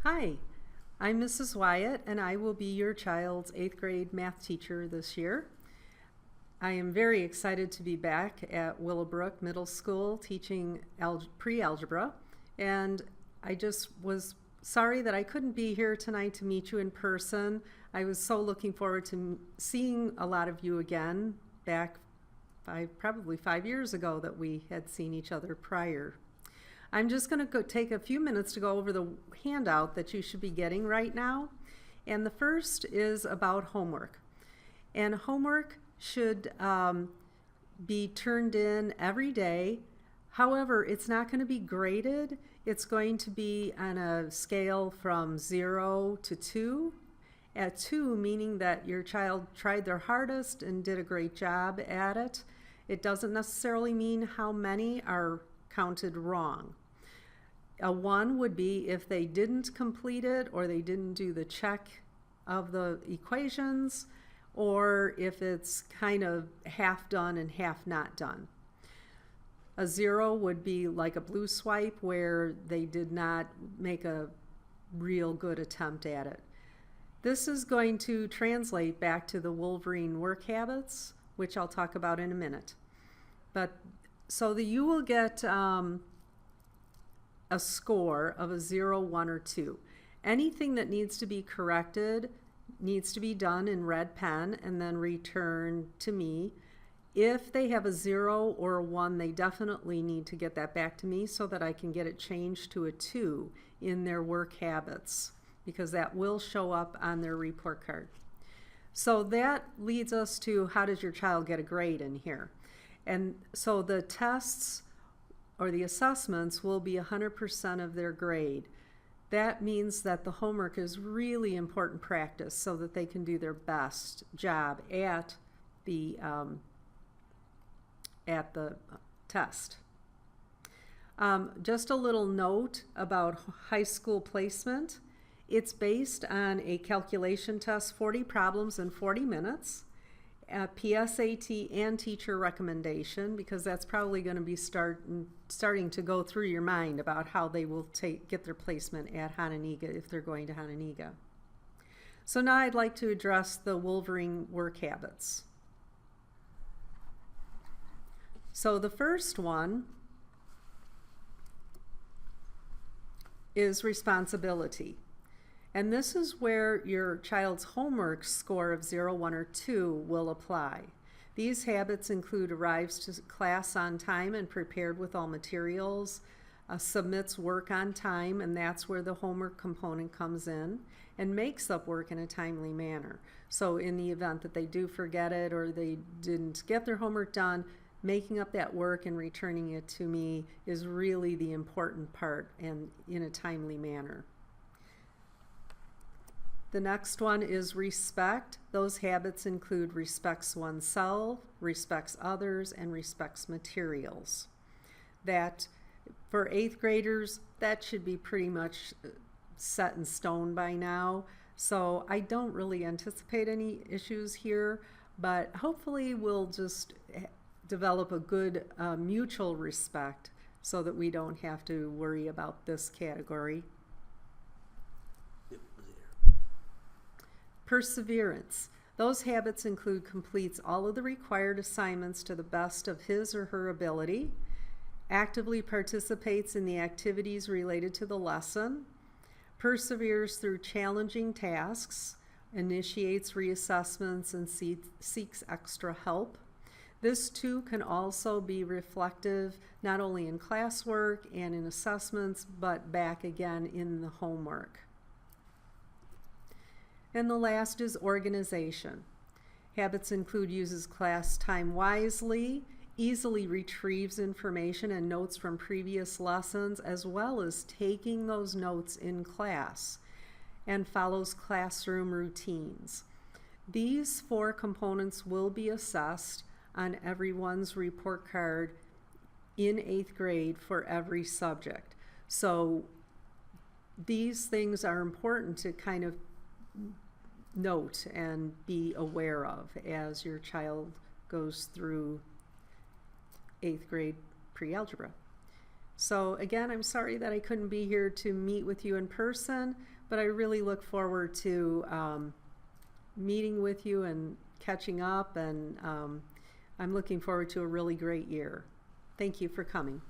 Hi, I'm Mrs. Wyatt, and I will be your child's 8th grade math teacher this year. I am very excited to be back at Willowbrook Middle School teaching pre-algebra, and I just was sorry that I couldn't be here tonight to meet you in person. I was so looking forward to seeing a lot of you again back probably 5 years ago that we had seen each other prior. I'm just going to take a few minutes to go over the handout that you should be getting right now. And the first is about homework. And homework should be turned in every day. However, it's not going to be graded. It's going to be on a scale from 0 to 2. At 2, meaning that your child tried their hardest and did a great job at it. It doesn't necessarily mean how many are counted wrong. A 1 would be if they didn't complete it, or they didn't do the check of the equations, or if it's kind of half done and half not done. A 0 would be like a blue swipe, where they did not make a real good attempt at it. This is going to translate back to the Wolverine work habits, which I'll talk about in a minute. But so that you will get a score of a 0, 1, or 2. Anything that needs to be corrected needs to be done in red pen and then returned to me. If they have a 0 or a 1, they definitely need to get that back to me so that I can get it changed to a 2 in their work habits, because that will show up on their report card. So that leads us to, how does your child get a grade in here? And so the tests or the assessments will be 100% of their grade. That means that the homework is really important practice so that they can do their best job at the test. Just a little note about high school placement. It's based on a calculation test, 40 problems in 40 minutes. PSAT and teacher recommendation, because that's probably going to be starting to go through your mind about how they will get their placement at Hananiga if they're going to Hananiga. So now I'd like to address the Wolverine work habits. So the first one is responsibility. And this is where your child's homework score of 0, 1, or 2 will apply. These habits include arrives to class on time and prepared with all materials, submits work on time, and that's where the homework component comes in, and makes up work in a timely manner. So in the event that they do forget it or they didn't get their homework done, making up that work and returning it to me is really the important part, and in a timely manner. The next one is respect. Those habits include respects oneself, respects others, and respects materials. That, for 8th graders, that should be pretty much set in stone by now. So I don't really anticipate any issues here, but hopefully we'll just develop a good mutual respect so that we don't have to worry about this category. Perseverance. Those habits include completes all of the required assignments to the best of his or her ability, actively participates in the activities related to the lesson, perseveres through challenging tasks, initiates reassessments, and seeks extra help. This too can also be reflective not only in classwork and in assessments, but back again in the homework. And the last is organization. Habits include uses class time wisely, easily retrieves information and notes from previous lessons, as well as taking those notes in class, and follows classroom routines. These 4 components will be assessed on everyone's report card in 8th grade for every subject. So these things are important to kind of note and be aware of as your child goes through 8th grade pre-algebra. So again, I'm sorry that I couldn't be here to meet with you in person. but I really look forward to meeting with you and catching up, and I'm looking forward to a really great year. Thank you for coming.